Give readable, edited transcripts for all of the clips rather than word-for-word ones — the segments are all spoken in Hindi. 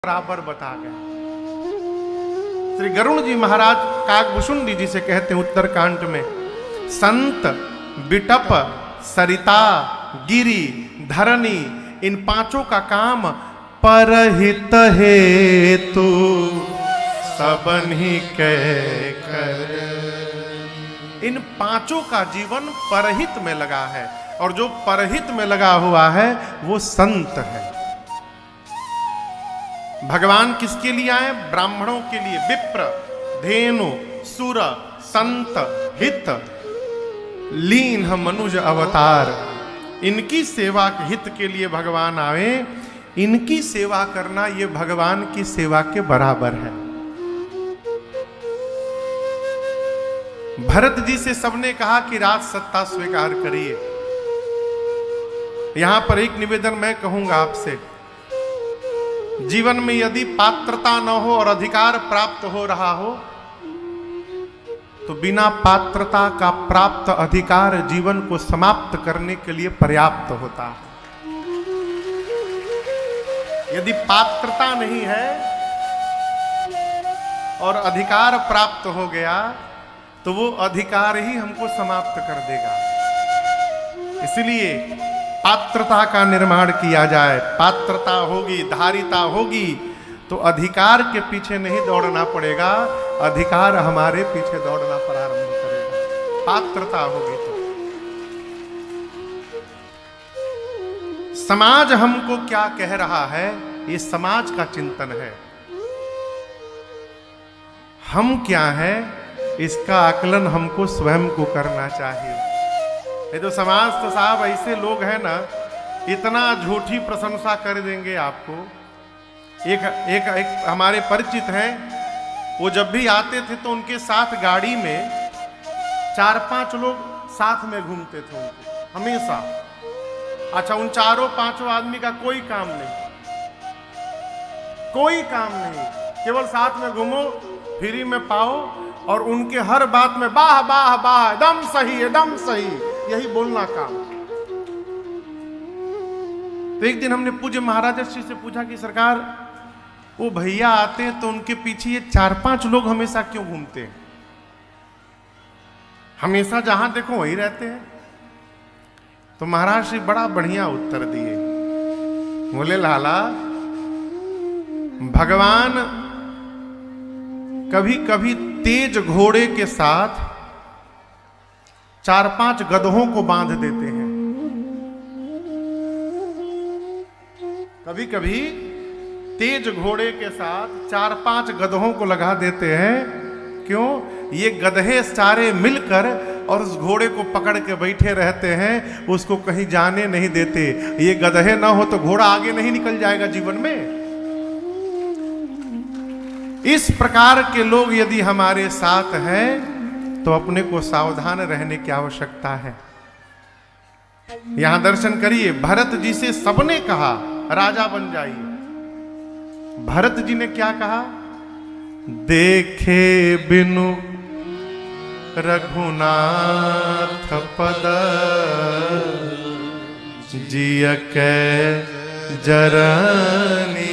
बराबर बता गए। श्री गरुण जी महाराज काकभूषुंडी जी से कहते हैं उत्तरकांड में, संत, बिटप, सरिता, गिरी, धरणी, इन पांचों का काम परहित हेतु सबन्ही कह कर। इन पांचों का जीवन परहित में लगा है, और जो परहित में लगा हुआ है वो संत है। भगवान किसके लिए आए? ब्राह्मणों के लिए। विप्र, धेनु, सुर, संत, हित, लीन मनुज अवतार, इनकी सेवा हित के लिए भगवान आए। इनकी सेवा करना ये भगवान की सेवा के बराबर है। भरत जी से सबने कहा कि राज सत्ता स्वीकार करिए। यहां पर एक निवेदन मैं कहूंगा आपसे, जीवन में यदि पात्रता न हो और अधिकार प्राप्त हो रहा हो तो बिना पात्रता का प्राप्त अधिकार जीवन को समाप्त करने के लिए पर्याप्त होता है। यदि पात्रता नहीं है और अधिकार प्राप्त हो गया तो वो अधिकार ही हमको समाप्त कर देगा। इसलिए पात्रता का निर्माण किया जाए। पात्रता होगी, धारिता होगी तो अधिकार के पीछे नहीं दौड़ना पड़ेगा, अधिकार हमारे पीछे दौड़ना प्रारंभ करेगा। पात्रता होगी तो। समाज हमको क्या कह रहा है, ये समाज का चिंतन है। हम क्या हैं, इसका आकलन हमको स्वयं को करना चाहिए। ये तो समाज तो साहब ऐसे लोग हैं ना, इतना झूठी प्रशंसा कर देंगे आपको। एक हमारे परिचित हैं, वो जब भी आते थे तो उनके साथ गाड़ी में 4-5 लोग साथ में घूमते थे उनको हमेशा। अच्छा, उन 4-5 आदमी का कोई काम नहीं, कोई काम नहीं, केवल साथ में घूमो, फ्री में पाओ, और उनके हर बात में वाह वाह वाह, एकदम सही, एकदम सही, यही बोलना काम। तो एक दिन हमने पूज्य महाराज श्री से पूछा कि सरकार, वो भैया आते हैं तो उनके पीछे ये 4-5 लोग हमेशा क्यों घूमते हैं? हमेशा जहां देखो वही रहते हैं। तो महाराज श्री बड़ा बढ़िया उत्तर दिए। बोले, लाला, भगवान कभी कभी तेज घोड़े के साथ 4-5 गधों को बांध देते हैं। कभी कभी तेज घोड़े के साथ 4-5 गधों को लगा देते हैं। क्यों? ये गधे सारे मिलकर और उस घोड़े को पकड़ के बैठे रहते हैं, उसको कहीं जाने नहीं देते। ये गधे ना हो तो घोड़ा आगे नहीं निकल जाएगा जीवन में। इस प्रकार के लोग यदि हमारे साथ हैं तो अपने को सावधान रहने की आवश्यकता है। यहां दर्शन करिए, भरत जी से सबने कहा राजा बन जाइए। भरत जी ने क्या कहा? देखे बिनु रघुनाथ पद, जिय के जरनी।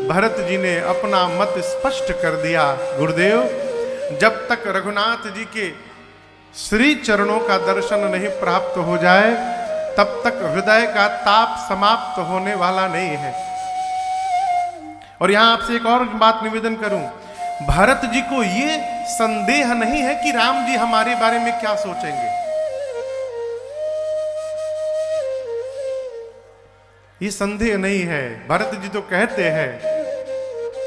भरत जी ने अपना मत स्पष्ट कर दिया, गुरुदेव, जब तक रघुनाथ जी के श्री चरणों का दर्शन नहीं प्राप्त हो जाए तब तक हृदय का ताप समाप्त होने वाला नहीं है। और यहां आपसे एक और बात निवेदन करूं, भरत जी को ये संदेह नहीं है कि राम जी हमारे बारे में क्या सोचेंगे। ये संदेह नहीं है। भरत जी तो कहते हैं,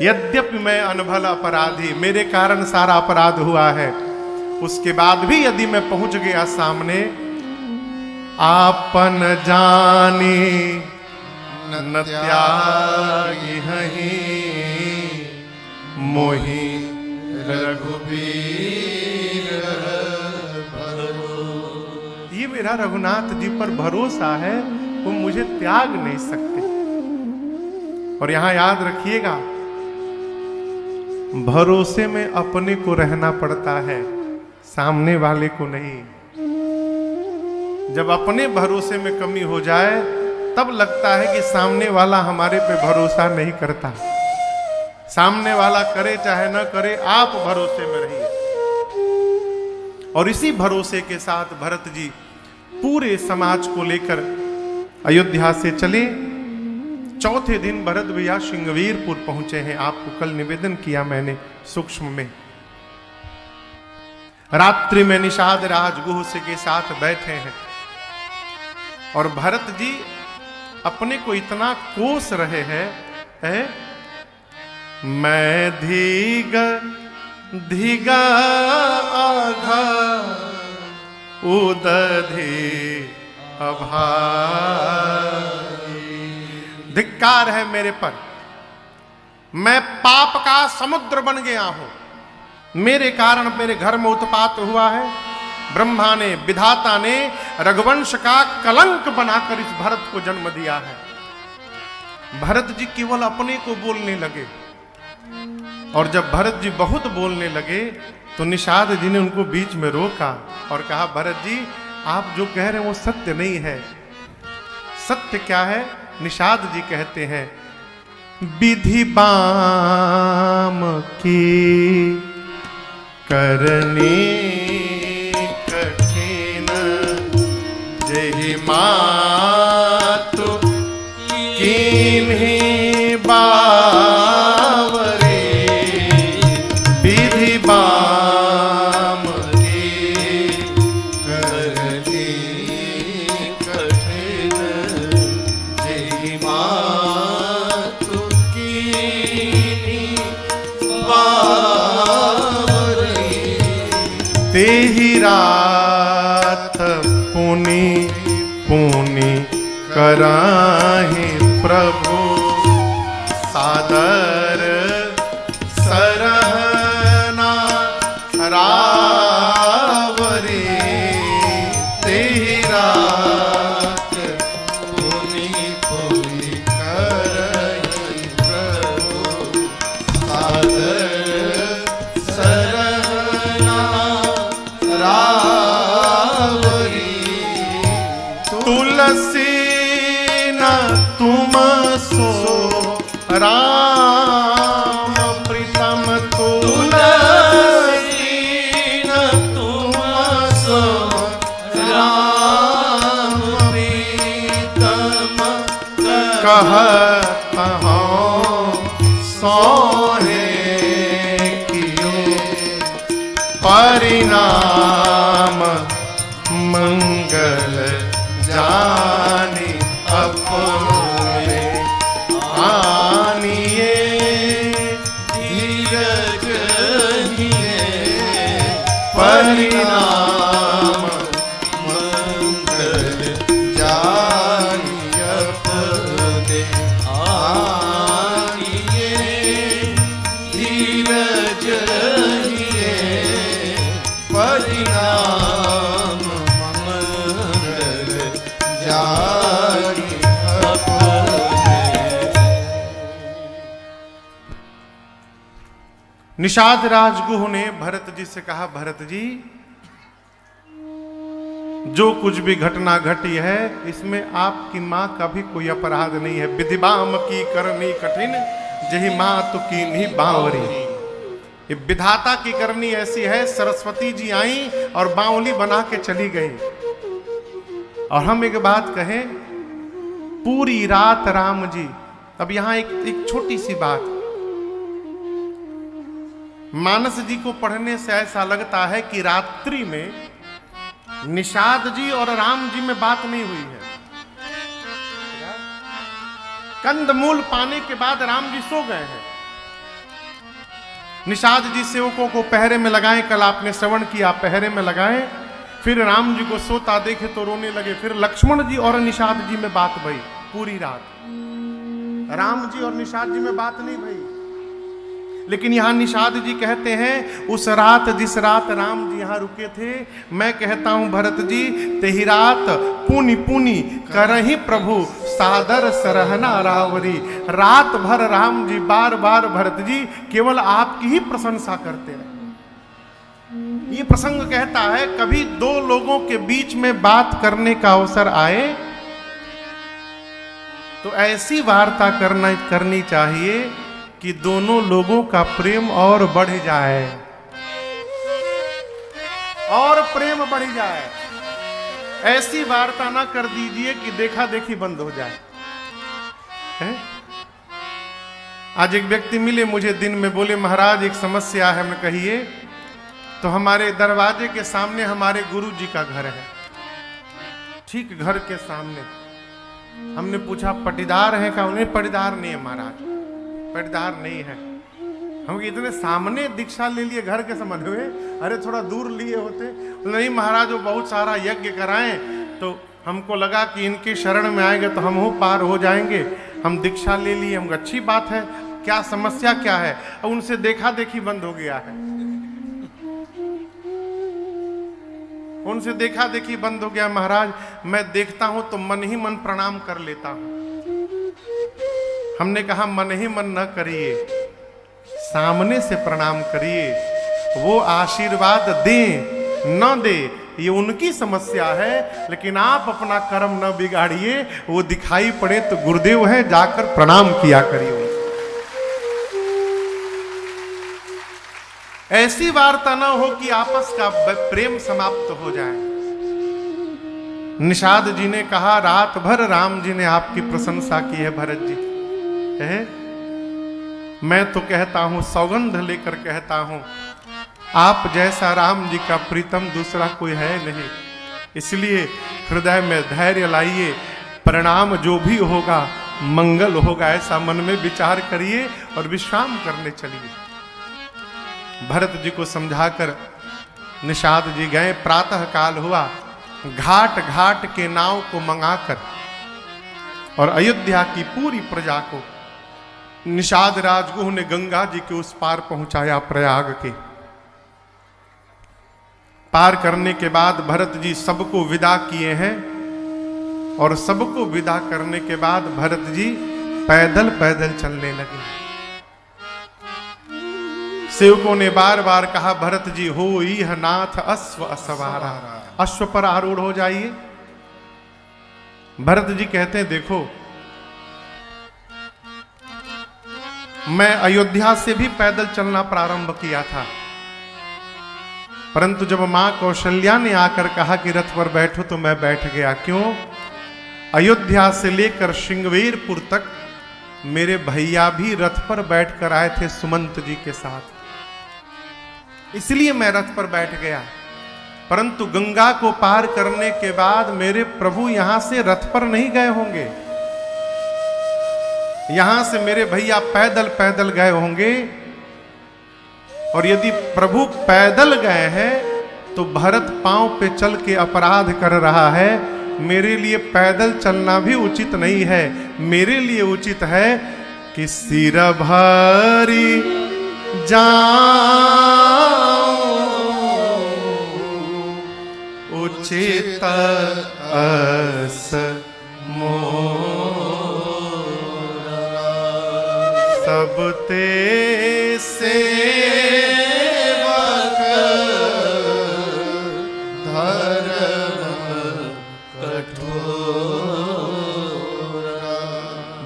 यद्यपि मैं अनभल अपराधी, मेरे कारण सारा अपराध हुआ है, उसके बाद भी यदि मैं पहुंच गया सामने, आपन जानी न त्यागी हहीं, मोहि रघुबीर भरो। ये मेरा रघुनाथ जी पर भरोसा है, वो मुझे त्याग नहीं सकते। और यहां याद रखिएगा, भरोसे में अपने को रहना पड़ता है, सामने वाले को नहीं। जब अपने भरोसे में कमी हो जाए तब लगता है कि सामने वाला हमारे पे भरोसा नहीं करता। सामने वाला करे चाहे न करे, आप भरोसे में रहिए। और इसी भरोसे के साथ भरत जी पूरे समाज को लेकर अयोध्या से चले। चौथे दिन भरत भैया श्रृंगवीरपुर पहुंचे हैं। आपको कल निवेदन किया मैंने सूक्ष्म में। रात्रि में निषाद राजगुह से के साथ बैठे हैं और भरत जी अपने को इतना कोस रहे हैं, मैं धीगा आघा उदधि अभागी। धिक्कार है मेरे पर, मैं पाप का समुद्र बन गया हूं। मेरे कारण मेरे घर में उत्पात हुआ है। ब्रह्मा ने, विधाता ने रघुवंश का कलंक बनाकर इस भरत को जन्म दिया है। भरत जी केवल अपने को बोलने लगे और जब भरत जी बहुत बोलने लगे तो निषाद जी ने उनको बीच में रोका और कहा, भरत जी आप जो कह रहे हैं वो सत्य नहीं है। सत्य क्या है? निषाद जी कहते हैं, विधि बाम की करनी कठिन जहि मातु कीन्ही बावरे। विधि बाम की करनी कठिन जहि मातु कीन्ही बावरे। तेहि रात पुनि पुनि कराहि प्रभु सादर सरहना रावरे। तेहि रात पुनि पुनि कराहि प्रभु सादर सरहना रावरे। तुलसी न तुम सो राम प्रीतम। तुलसी न तुम सो राम प्रीतम। कहत हूँ सोहे कियो परिणाम मंगल जानी अपने आनिए। धीरज हिए परिणाम मंगल जानी अपने आनिए। धीरज हिए परिणाम मंगल जानी अपने। निषाद राजगुह ने भरत जी से कहा, भरत जी जो कुछ भी घटना घटी है इसमें आपकी मां का भी कोई अपराध नहीं है। विधिबाम की करनी कठिन जही मातु कीन्ही बावरी। ये विधाता की करनी ऐसी है, सरस्वती जी आई और बावली बना के चली गई। और हम एक बात कहें, पूरी रात राम जी, अब यहां एक छोटी सी बात, मानस जी को पढ़ने से ऐसा लगता है कि रात्रि में निषाद जी और राम जी में बात नहीं हुई है। कंदमूल पाने के बाद राम जी सो गए हैं। निषाद जी सेवकों को पहरे में लगाएं, कल आपने श्रवण किया, पहरे में लगाएं। फिर राम जी को सोता देखे तो रोने लगे। फिर लक्ष्मण जी और निषाद जी में बात भई पूरी रात। राम जी और निषाद जी में बात नहीं भई। लेकिन यहां निषाद जी कहते हैं, उस रात जिस रात राम जी यहां रुके थे, मैं कहता हूं भरत जी, तेही रात पुनि पुनि करहि प्रभु सादर सरहना रावरी। रात भर राम जी बार बार भरत जी केवल आपकी ही प्रशंसा करते रहे। ये प्रसंग कहता है, कभी दो लोगों के बीच में बात करने का अवसर आए तो ऐसी वार्ता करनी चाहिए कि दोनों लोगों का प्रेम और बढ़ जाए, और प्रेम बढ़ जाए। ऐसी वार्ता ना कर दीजिए कि देखा देखी बंद हो जाए। है? आज एक व्यक्ति मिले मुझे दिन में, बोले महाराज एक समस्या है। मैं कहिए। तो हमारे दरवाजे के सामने हमारे गुरु जी का घर है, ठीक घर के सामने। हमने पूछा पटीदार है का? उन्हें पटीदार नहीं है महाराज, पटीदार नहीं है। हम इतने सामने दीक्षा ले लिए घर के समझ हुए, अरे थोड़ा दूर लिए होते। नहीं महाराज वो बहुत सारा यज्ञ कराएं, तो हमको लगा कि इनके शरण में आएंगे तो हम हो पार हो जाएंगे, हम दीक्षा ले लिए। हम अच्छी बात है, क्या समस्या क्या है? और उनसे देखा देखी बंद हो गया है, उनसे देखा देखी बंद हो गया। महाराज मैं देखता हूं तो मन ही मन प्रणाम कर लेता हूं। हमने कहा मन ही मन न करिए, सामने से प्रणाम करिए। वो आशीर्वाद दें न दे ये उनकी समस्या है, लेकिन आप अपना कर्म न बिगाड़िए। वो दिखाई पड़े तो गुरुदेव है, जाकर प्रणाम किया करिए। ऐसी वार्ता ना हो कि आपस का प्रेम समाप्त हो जाए। निषाद जी ने कहा रात भर राम जी ने आपकी प्रशंसा की है भरत जी। है? मैं तो कहता हूं, सौगंध लेकर कहता हूं, आप जैसा राम जी का प्रीतम दूसरा कोई है नहीं। इसलिए हृदय में धैर्य लाइए, परिणाम जो भी होगा मंगल होगा, ऐसा मन में विचार करिए और विश्राम करने चलिए। भरत जी को समझाकर निषाद जी गए। प्रातः काल हुआ, घाट घाट के नाव को मंगाकर और अयोध्या की पूरी प्रजा को निषाद राजगुह ने गंगा जी के उस पार पहुंचाया। प्रयाग के पार करने के बाद भरत जी सबको विदा किए हैं, और सबको विदा करने के बाद भरत जी पैदल पैदल चलने लगे। सेवकों ने बार बार कहा भरत जी हो यह नाथ अश्व असवारा, अश्व पर आरूढ़ हो जाइए। भरत जी कहते हैं देखो मैं अयोध्या से भी पैदल चलना प्रारंभ किया था, परंतु जब मां कौशल्या ने आकर कहा कि रथ पर बैठो तो मैं बैठ गया। क्यों? अयोध्या से लेकर श्रृंगवेरपुर तक मेरे भैया भी रथ पर बैठकर आए थे सुमंत जी के साथ, इसलिए मैं रथ पर बैठ गया। परंतु गंगा को पार करने के बाद मेरे प्रभु यहां से रथ पर नहीं गए होंगे, यहां से मेरे भैया पैदल पैदल गए होंगे। और यदि प्रभु पैदल गए हैं तो भरत पांव पे चल के अपराध कर रहा है। मेरे लिए पैदल चलना भी उचित नहीं है, मेरे लिए उचित है कि सिर भारी उचित अस सब ते सेवक धर्म कठोर।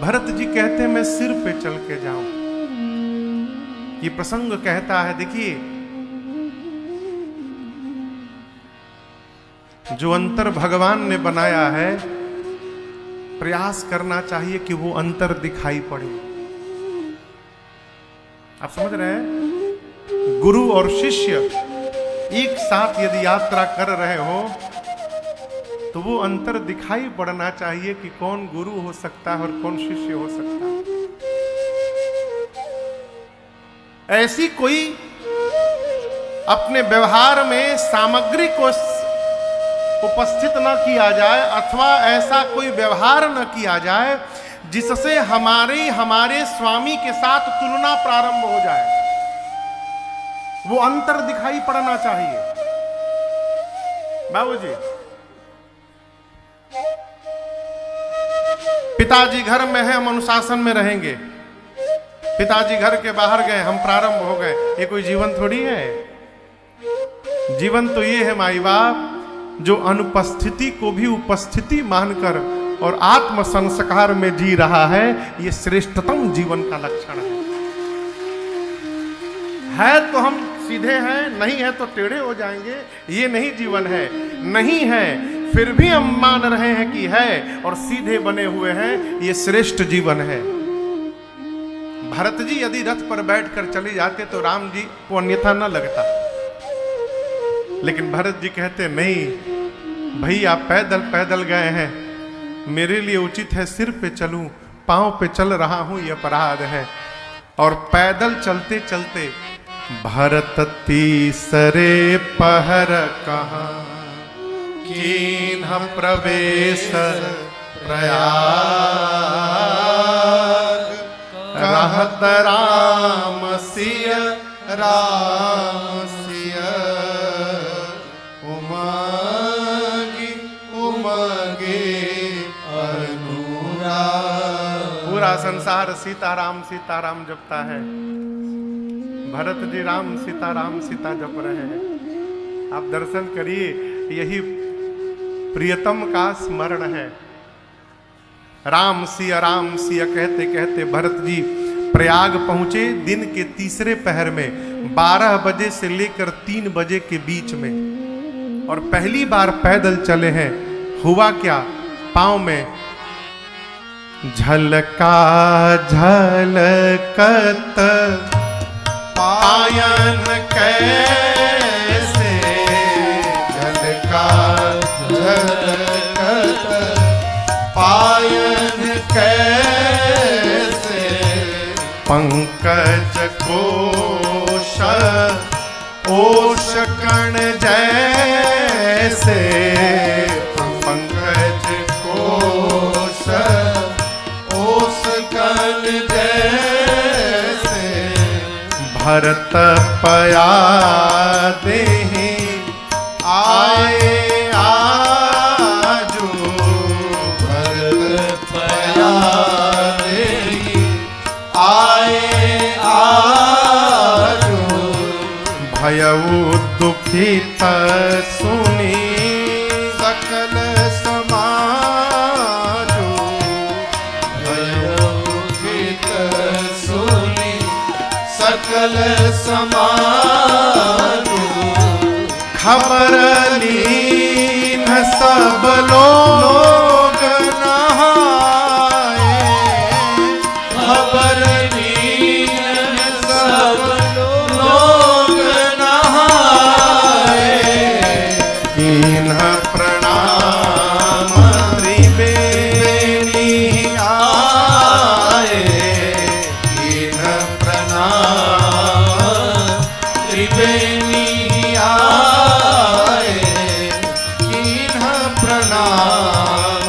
भरत जी कहते हैं मैं सिर पे चल के जाऊं। ये प्रसंग कहता है देखिए जो अंतर भगवान ने बनाया है, प्रयास करना चाहिए कि वो अंतर दिखाई पड़े। आप समझ रहे हैं? गुरु और शिष्य एक साथ यदि यात्रा कर रहे हो तो वो अंतर दिखाई पड़ना चाहिए कि कौन गुरु हो सकता है और कौन शिष्य हो सकता है। ऐसी कोई अपने व्यवहार में सामग्री को उपस्थित न किया जाए, अथवा ऐसा कोई व्यवहार न किया जाए जिससे हमारे स्वामी के साथ तुलना प्रारंभ हो जाए। वो अंतर दिखाई पड़ना चाहिए। बाबूजी, पिताजी घर में है, हम अनुशासन में रहेंगे। पिताजी घर के बाहर गए, हम प्रारंभ हो गए। ये कोई जीवन थोड़ी है। जीवन तो ये है माई बाप जो अनुपस्थिति को भी उपस्थिति मानकर और आत्म संस्कार में जी रहा है, ये श्रेष्ठतम जीवन का लक्षण है तो हम सीधे हैं, नहीं है तो टेढ़े हो जाएंगे, ये नहीं जीवन है। नहीं है फिर भी हम मान रहे हैं कि है और सीधे बने हुए हैं, ये श्रेष्ठ जीवन है। भरत जी यदि रथ पर बैठकर चले जाते तो राम जी को अन्यथा न लगता, लेकिन भरत जी कहते नहीं भैया, पैदल पैदल गए हैं, मेरे लिए उचित है सिर पे चलूं, पांव पे चल रहा हूं, ये अपराध है। और पैदल चलते चलते भरत तीसरे पहर कहाँ कीन्ह प्रवेश प्रयाग, रहत राम सिय उमगी उमगे अनुराग। पूरा संसार सीताराम सीताराम जपता है, भरत जी राम सीता जप रहे हैं। आप दर्शन करिए, यही प्रियतम का स्मरण है। राम सिया कहते कहते भरत जी प्रयाग पहुंचे दिन के तीसरे पहर में, 12 बजे से लेकर 3 बजे के बीच में, और पहली बार पैदल चले हैं। हुआ क्या, पांव में झलका झलकत पायन कैसे, झलका झलकत पायन कैसे, पंकज कोश ओश कण जैसे, पंकज कोश ओश कण जैसे, भरत पया देहि आए आजू, भरत पया देहि आए आजू, भयउ दुखित सुनी सकल समाजू, भयउ दुखित सुनी सकल समाजू, खबर लीन सब लोग नहाए, खबर लीन सब लोग नहाए, किन्ह प्रणाम त्रिवेणी आए, किन्ह प्रणाम त्रिवेणी आए, किन्ह प्रणाम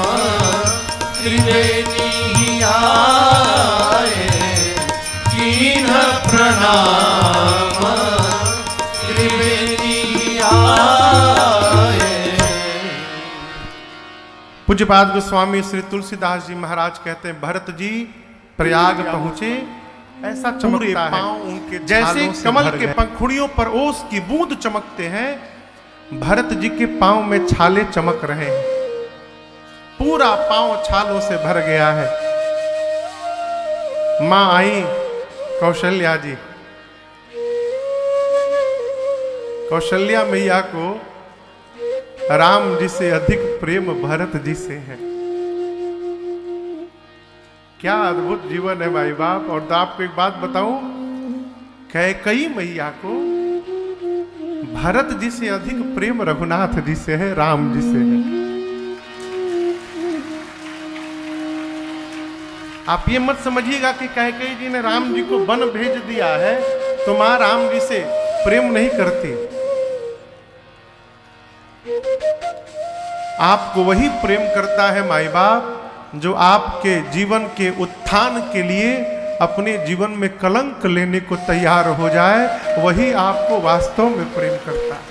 त्रिवेणी आए, किन्ह प्रणाम त्रिवेणी आए। पूज्यपाद गोस्वामी श्री तुलसीदास जी महाराज कहते हैं, भरत जी प्रयाग पहुंचे, ऐसा चमकता है उनके जैसे कमल के पंखुड़ियों पर ओस की बूंद चमकते हैं। भरत जी के पांव में छाले चमक रहे हैं, पूरा पांव छालों से भर गया है। मां आई कौशल्या जी, कौशल्या मैया को राम जी से अधिक प्रेम भरत जी से है। क्या अद्भुत जीवन है भाई बाप। और तो आपको एक बात बताऊं, कैकेयी मैया को भरत जी से अधिक प्रेम रघुनाथ जी से है, राम जी से है। आप ये मत समझिएगा कि कैकेयी जी ने राम जी को वन भेज दिया है तो मां राम जी से प्रेम नहीं करती। आपको वही प्रेम करता है माई बाप जो आपके जीवन के उत्थान के लिए अपने जीवन में कलंक लेने को तैयार हो जाए, वही आपको वास्तव में प्रेम करता है।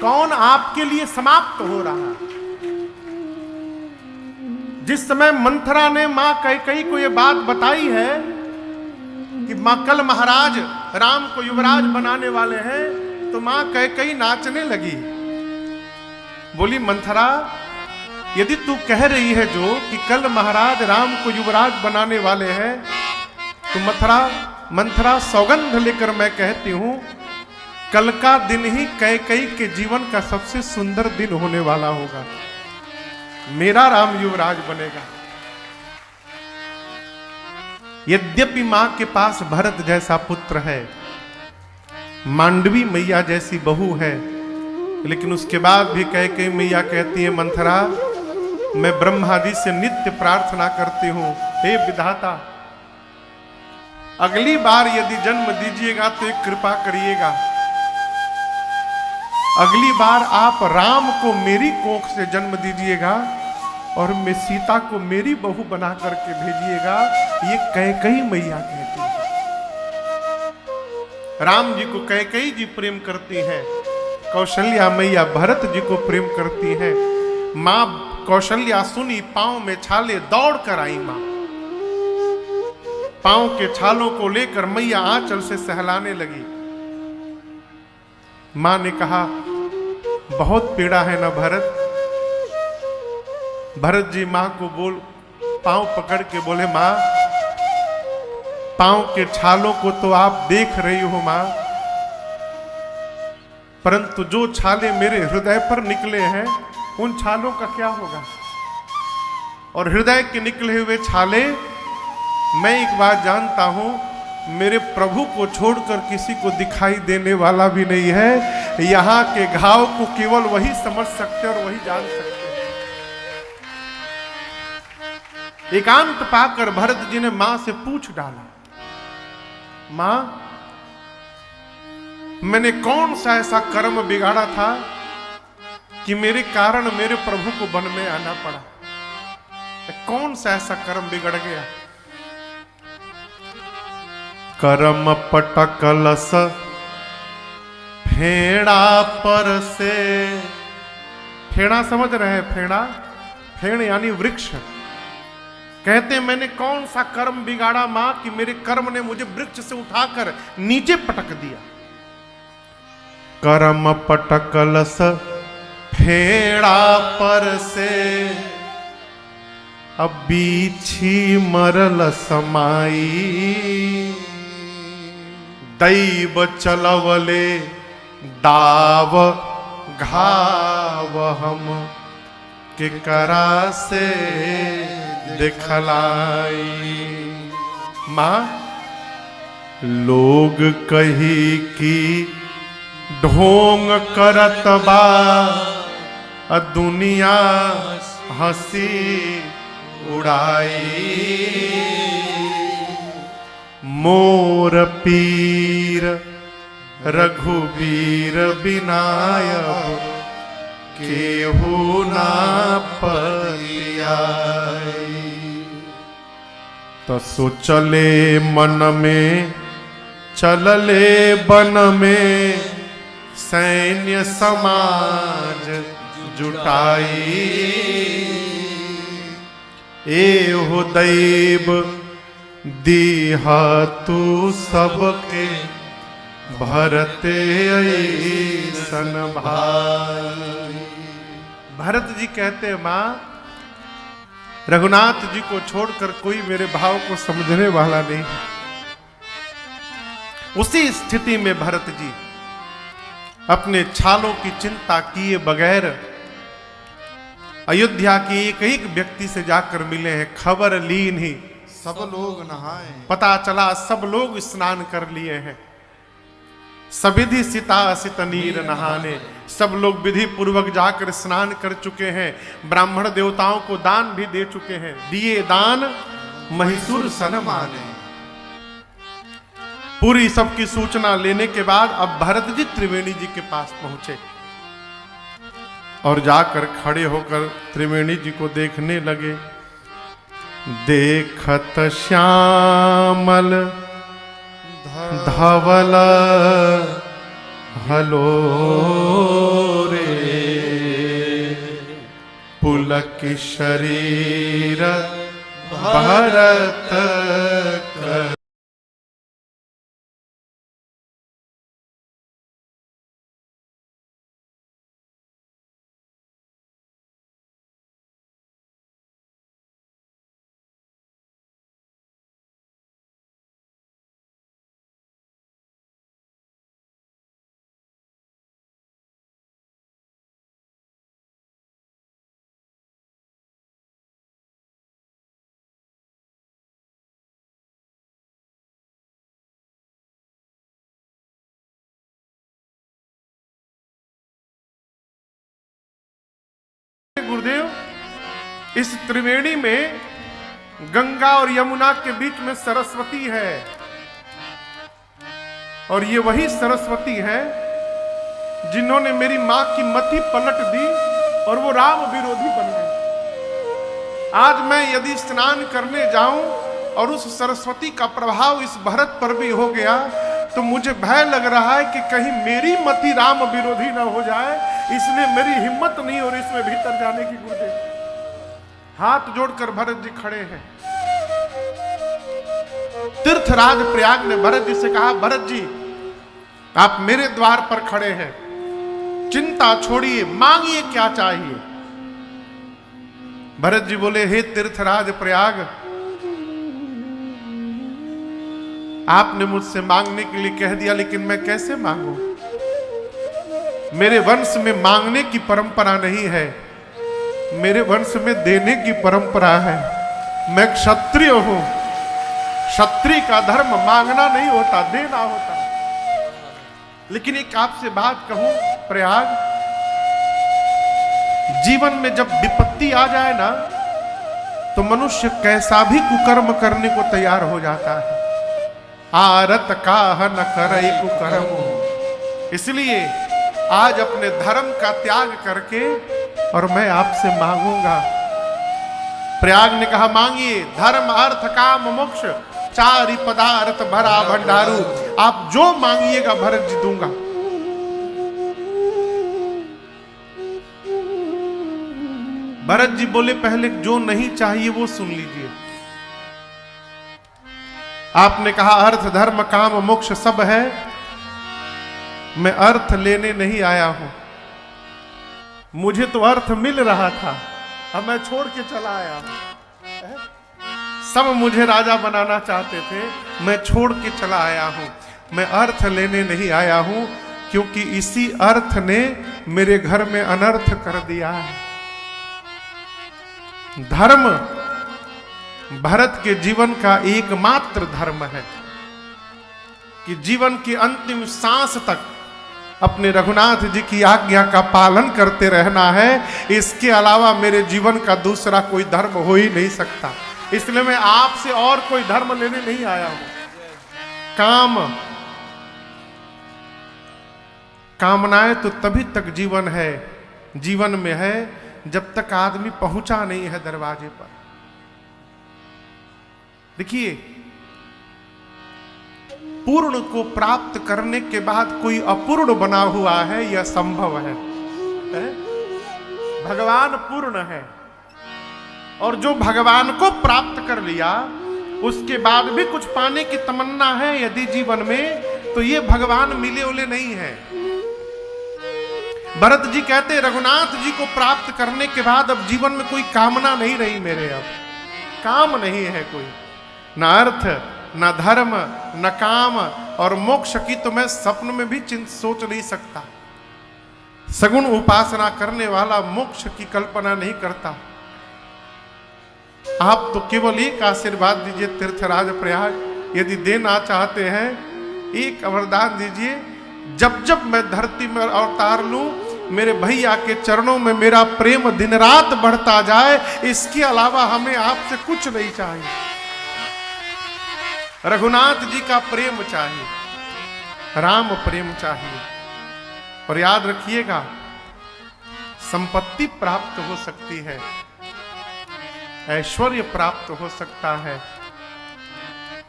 कौन आपके लिए समाप्त हो रहा है। जिस समय मंथरा ने मां कैकेयी को यह बात बताई है कि मां कल महाराज राम को युवराज बनाने वाले हैं, तो मां कैकेयी नाचने लगी। बोली मंथरा यदि तू कह रही है जो कि कल महाराज राम को युवराज बनाने वाले हैं, तो मंथरा सौगंध लेकर मैं कहती हूं, कल का दिन ही कैकेयी के जीवन का सबसे सुंदर दिन होने वाला होगा। मेरा राम युवराज बनेगा। यद्यपि मां के पास भरत जैसा पुत्र है, मांडवी मैया जैसी बहू है, लेकिन उसके बाद भी कैकेयी मैया कहती है, मंथरा मैं ब्रह्मा जी से नित्य प्रार्थना करती हूं, हे विधाता अगली बार यदि जन्म दीजिएगा तो एक कृपा करिएगा, अगली बार आप राम को मेरी कोख से जन्म दीजिएगा और मैं सीता को मेरी बहू बना करके भेजिएगा। ये कैकेयी मैया कहती है। राम जी को कैकेयी जी प्रेम करती हैं, कौशल्या मैया भरत जी को प्रेम करती हैं। मां कौशल्या सुनी, पांव में छाले, दौड़ कर आई मां। पांव के छालों को लेकर मैया आंचल से सहलाने लगी। मां ने कहा, बहुत पीड़ा है ना भरत। भरत जी मां को पांव पकड़ के बोले, मां पांव के छालों को तो आप देख रही हो मां, परंतु जो छाले मेरे हृदय पर निकले हैं उन छालों का क्या होगा। और हृदय के निकले हुए छाले, मैं एक बात जानता हूं, मेरे प्रभु को छोड़कर किसी को दिखाई देने वाला भी नहीं है। यहां के घाव को केवल वही समझ सकते और वही जान सकते हैं। एकांत पाकर भरत जी ने मां से पूछ डाला, मां मैंने कौन सा ऐसा कर्म बिगाड़ा था कि मेरे कारण मेरे प्रभु को वन में आना पड़ा। कौन सा ऐसा कर्म बिगड़ गया। करम पटकलस फेड़ा पर से। फेड़ा समझ रहे हैं, फेड़ा, फेड़ यानी वृक्ष। कहते हैं मैंने कौन सा कर्म बिगाड़ा मां कि मेरे कर्म ने मुझे वृक्ष से उठाकर नीचे पटक दिया। करम पटकलस फेड़ा पर से, अब बीछी मरल समाई। दैव चलवले दाव घाव हम के करा से दिखलाई। मां लोग कही कि ढोंग करत बा, दुनिया हंसी उड़ाई। मोर पीर रघुबीर बिनायब, केहू ना परियाई। तो सोचले मन में, चलले बन में, सैन्य समाज जुटाई। एहो दैव दीहा तू सबके, भरते ऐसन भाई। भरत जी कहते मां रघुनाथ जी को छोड़कर कोई मेरे भाव को समझने वाला नहीं। उसी स्थिति में भरत जी अपने छालों की चिंता किए बगैर अयोध्या के एक एक व्यक्ति से जाकर मिले हैं। खबर ली नहीं, सब लोग नहाए। पता चला सब लोग स्नान कर लिए हैं। सविधि सिता सित नीर नहाने, सब लोग विधि पूर्वक जाकर स्नान कर चुके हैं। ब्राह्मण देवताओं को दान भी दे चुके हैं। दिए दान महिषुर सन माने। पूरी सबकी सूचना लेने के बाद अब भरत जी त्रिवेणी जी के पास पहुंचे और जाकर खड़े होकर त्रिवेणी जी को देखने लगे। देखत श्यामल धवल हलो रे, पुलक शरीर भरत कर। इस त्रिवेणी में गंगा और यमुना के बीच में सरस्वती है, और ये वही सरस्वती है जिन्होंने मेरी मां की मति पलट दी और वो राम विरोधी बन गए। आज मैं यदि स्नान करने जाऊं और उस सरस्वती का प्रभाव इस भरत पर भी हो गया तो मुझे भय लग रहा है कि कहीं मेरी मति राम विरोधी ना हो जाए, इसलिए मेरी हिम्मत नहीं हो रही इसमें भीतर जाने की। गुरुदेव हाथ जोड़कर भरत जी खड़े हैं। तीर्थराज प्रयाग ने भरत जी से कहा, भरत जी आप मेरे द्वार पर खड़े हैं, चिंता छोड़िए, मांगिए क्या चाहिए। भरत जी बोले, हे तीर्थराज प्रयाग, आपने मुझसे मांगने के लिए कह दिया, लेकिन मैं कैसे मांगू? मेरे वंश में मांगने की परंपरा नहीं है, मेरे वंश में देने की परंपरा है। मैं क्षत्रिय हूं, क्षत्रिय का धर्म मांगना नहीं होता, देना होता। लेकिन एक आपसे बात कहूं प्रयाग, जीवन में जब विपत्ति आ जाए ना तो मनुष्य कैसा भी कुकर्म करने को तैयार हो जाता है। आरत काह न करई कुकर्म। इसलिए आज अपने धर्म का त्याग करके और मैं आपसे मांगूंगा। प्रयाग ने कहा, मांगिए, धर्म अर्थ काम मोक्ष चारि पदार्थ भरा भंडारू। आप जो मांगिएगा भरत जी दूंगा। भरत जी बोले, पहले जो नहीं चाहिए वो सुन लीजिए। आपने कहा अर्थ धर्म काम मोक्ष सब है, मैं अर्थ लेने नहीं आया हूं। मुझे तो अर्थ मिल रहा था, अब मैं छोड़ के चला आया हूं। सब मुझे राजा बनाना चाहते थे, मैं छोड़ के चला आया हूं। मैं अर्थ लेने नहीं आया हूं, क्योंकि इसी अर्थ ने मेरे घर में अनर्थ कर दिया है। धर्म भरत के जीवन का एकमात्र धर्म है कि जीवन की अंतिम सांस तक अपने रघुनाथ जी की आज्ञा का पालन करते रहना है। इसके अलावा मेरे जीवन का दूसरा कोई धर्म हो ही नहीं सकता। इसलिए मैं आपसे और कोई धर्म लेने नहीं आया हूं। कामनाएं तो तभी तक जीवन है, जीवन में है जब तक आदमी पहुंचा नहीं है दरवाजे पर। देखिए, पूर्ण को प्राप्त करने के बाद कोई अपूर्ण बना हुआ है, यह संभव है? भगवान पूर्ण है, और जो भगवान को प्राप्त कर लिया उसके बाद भी कुछ पाने की तमन्ना है यदि जीवन में, तो ये भगवान मिले ओले नहीं है। भरत जी कहते, रघुनाथ जी को प्राप्त करने के बाद अब जीवन में कोई कामना नहीं रही मेरे, अब काम नहीं है कोई, न अर्थ न धर्म न काम, और मोक्ष की तो मैं स्वप्न में भी सोच नहीं सकता। सगुण उपासना करने वाला मोक्ष की कल्पना नहीं करता। आप तो केवल एक आशीर्वाद दीजिए तीर्थराज प्रयाग, यदि देना चाहते हैं एक वरदान दीजिए, जब जब मैं धरती में अवतार लूं मेरे भैया के चरणों में मेरा प्रेम दिन रात बढ़ता जाए। इसके अलावा हमें आपसे कुछ नहीं चाहिए। रघुनाथ जी का प्रेम चाहिए, राम प्रेम चाहिए। और याद रखिएगा, संपत्ति प्राप्त हो सकती है, ऐश्वर्य प्राप्त हो सकता है,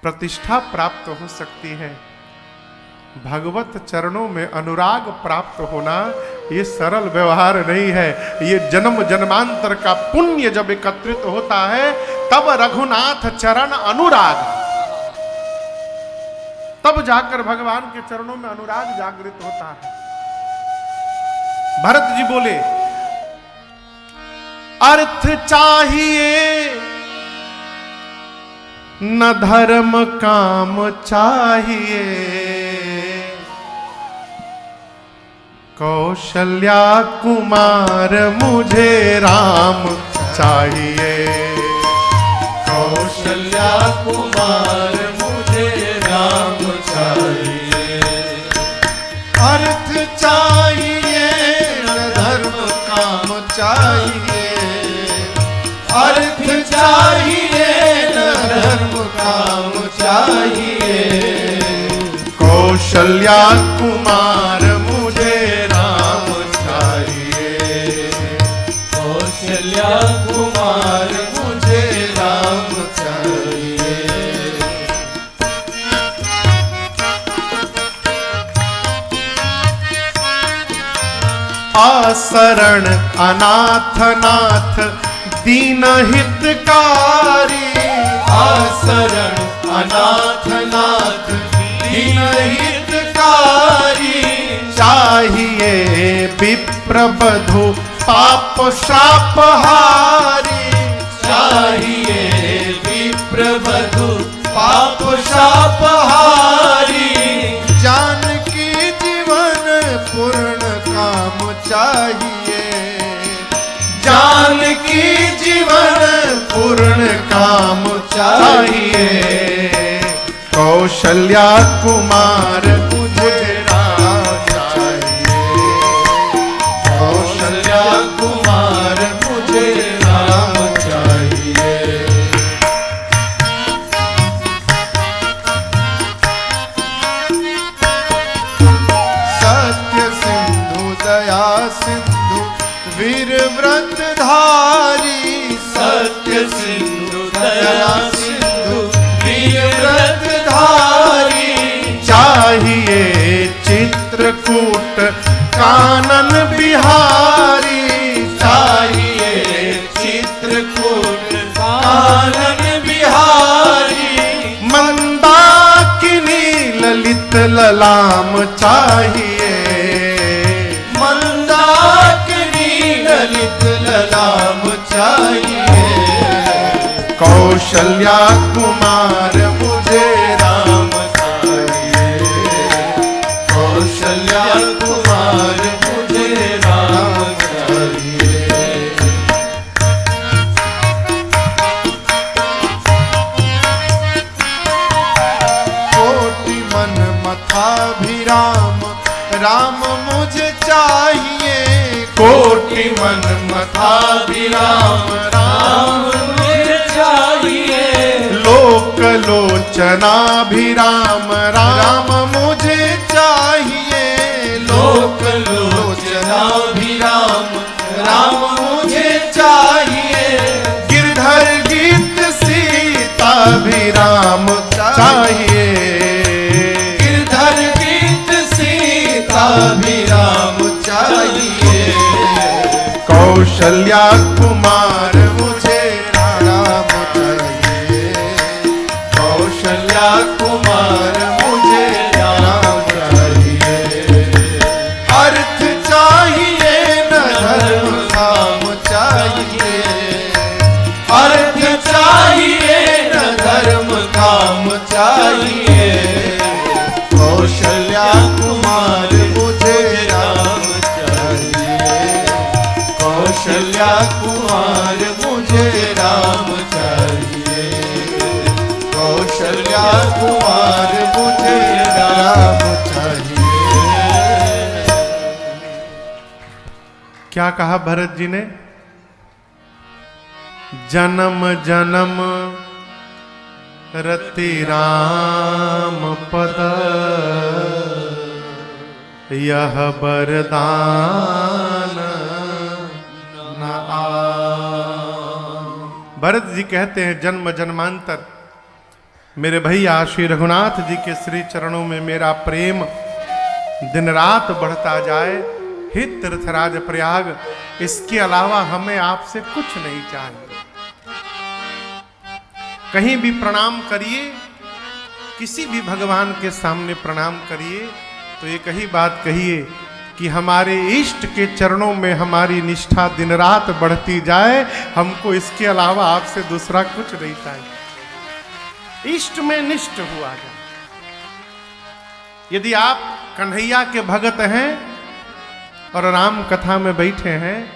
प्रतिष्ठा प्राप्त हो सकती है, भगवत चरणों में अनुराग प्राप्त होना ये सरल व्यवहार नहीं है। ये जन्म जन्मांतर का पुण्य जब एकत्रित होता है तब रघुनाथ चरण अनुराग, तब जाकर भगवान के चरणों में अनुराग जागृत होता है। भरत जी बोले, अर्थ चाहिए न धर्म काम चाहिए, कौशल्या कुमार मुझे राम चाहिए, कौशल्या कुमार मुझे राम चाहिए। अर्थ चाहिए न धर्म काम चाहिए, कौशल्या कुमार मुझे राम चाहिए। कौशल्या कुमार मुझे राम चाहिए। आशरण अनाथ नाथ दीन हितकारी। आशरण अनाथ नाथ दीन हितकारी। चाहिए विप्र बधु पाप श्राप हारी। चाहिए विप्र वधु पाप शाप हारी। जानकी जीवन पूर्ण काम चाहिए। जानकी जीवन पूर्ण काम चाहिए। कौशल्या कुमार मुझे राम चाहिए। कौशल्या कुमार मुझे राम चाहिए। सत्य सिंधु दया सिंधु वीर व्रत धारी। सत्य सिंधु दया सिंधु वीर व्रत धारी। चाहिए चित्रकूट कानन बिहारी। चाहिए चित्रकूट कानन बिहारी। मंदाकिनी ललित ललाम चाहिए। मंदाकिनी ललित ललाम चाहिए। कौशल्या कुमार मुझे राम चाहिए। कौशल्या कुमार मुझे राम चाहिए। कोटि मन मथाभिराम राम मुझे चाहिए। कोटि मन मथाभिराम राम मुझे चाहिए। लोक लोचनाभिराम राम मुझे चाहिए। लोक लोचनाभिराम राम मुझे चाहिए। गिरधर गीत सीताभिराम चाहिए। गिरधर गीत सीताभिराम चाहिए। कौशल्या कुमार मुझे राम चाहिए। कौशल्या कुमार मुझे राम चाहिए। अर्थ चाहिए न धर्म काम चाहिए। अर्थ चाहिए न धर्म काम चाहिए। कौशल्या कुमार मुझे राम चाहिए। कौशल्या कुमार मुझे राम चाहिए। कौशल्या कुमार मुझे राम चाहिए। क्या कहा भरत जी ने? जन्म जन्म रति राम पद यह वरदान न आए। भरत जी कहते हैं जन्म जन्मांतर मेरे भैया श्री रघुनाथ जी के श्री चरणों में मेरा प्रेम दिन रात बढ़ता जाए। हे तीर्थराज प्रयाग, इसके अलावा हमें आपसे कुछ नहीं चाहिए। कहीं भी प्रणाम करिए, किसी भी भगवान के सामने प्रणाम करिए तो एक ही बात कहिए कि हमारे इष्ट के चरणों में हमारी निष्ठा दिन रात बढ़ती जाए। हमको इसके अलावा आपसे दूसरा कुछ नहीं चाहिए। इष्ट में निष्ठ हुआ जाए। यदि आप कन्हैया के भगत हैं और राम कथा में बैठे हैं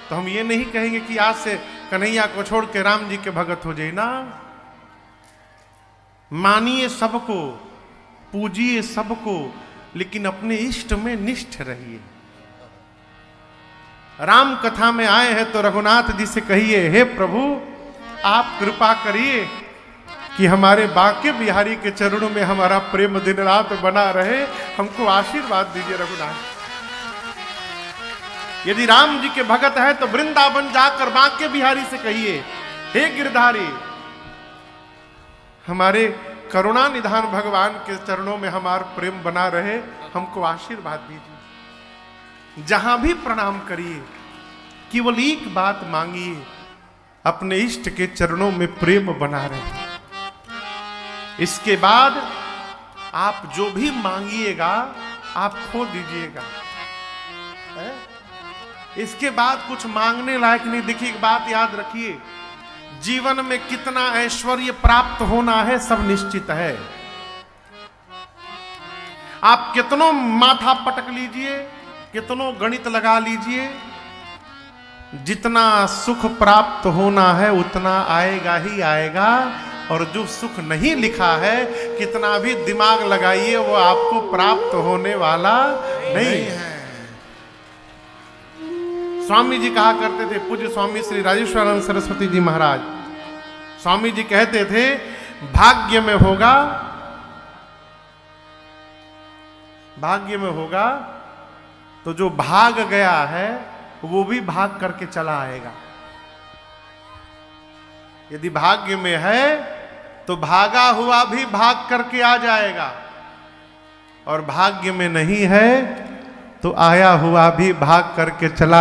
तो हम ये नहीं कहेंगे कि आज से कन्हैया को छोड़ के राम जी के भगत हो जाए ना। मानिए सबको, पूजिए सबको, लेकिन अपने इष्ट में निष्ठ रहिए। राम कथा में आए हैं तो रघुनाथ जी से कहिए, हे प्रभु आप कृपा करिए कि हमारे बांके बिहारी के चरणों में हमारा प्रेम दिन रात बना रहे। हमको आशीर्वाद दीजिए रघुनाथ। यदि राम जी के भगत है तो वृंदावन जाकर बांके बिहारी से कहिए, हे गिरधारी, हमारे करुणा निधान भगवान के चरणों में हमारा प्रेम बना रहे, हमको आशीर्वाद दीजिए। जहां भी प्रणाम करिए, केवल एक बात मांगिए, अपने इष्ट के चरणों में प्रेम बना रहे। इसके बाद आप जो भी मांगिएगा आप खो दीजिएगा। इसके बाद कुछ मांगने लायक नहीं। देखिए एक बात याद रखिए, जीवन में कितना ऐश्वर्य प्राप्त होना है सब निश्चित है। आप कितनों माथा पटक लीजिए, कितनों गणित लगा लीजिए, जितना सुख प्राप्त होना है उतना आएगा ही आएगा। और जो सुख नहीं लिखा है, कितना भी दिमाग लगाइए, वो आपको प्राप्त होने वाला नहीं है। स्वामी जी कहा करते थे, पूज्य स्वामी श्री राजेश्वरानंद सरस्वती जी महाराज, स्वामी जी कहते थे, भाग्य में होगा, भाग्य में होगा तो जो भाग गया है वो भी भाग करके चला आएगा। यदि भाग्य में है तो भागा हुआ भी भाग करके आ जाएगा, और भाग्य में नहीं है तो आया हुआ भी भाग करके चला